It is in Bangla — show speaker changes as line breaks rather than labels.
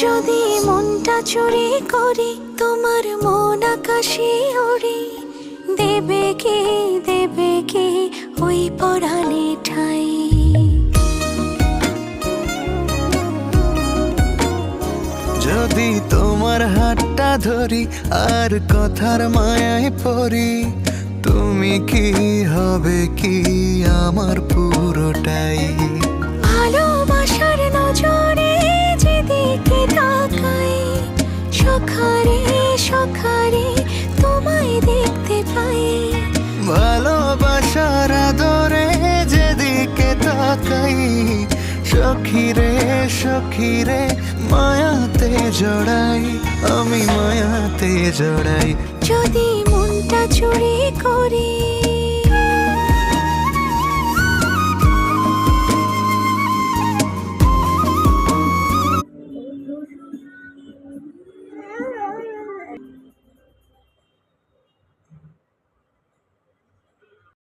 যদি মনটা চুরি করি তোমার মন আকাশে ওড়ে, দেবে কি ওই পরাণে ঠাই।
যদি তোমার হাতটা ধরি আর কথার মায়ায় পড়ি, তুমি কি হবে কি আমার পুরোটাই।
ভালোবাসার নজরে যেদিকে তাকাই, সখারে সখারে তোমায় দেখতে পাই।
ভালোবাসার আদরে যেদিকে তাকাই, সখিরে সখিরে মায়াতে জড়াই, আমি মায়াতে জড়াই।
যদি মনটা চুরি করি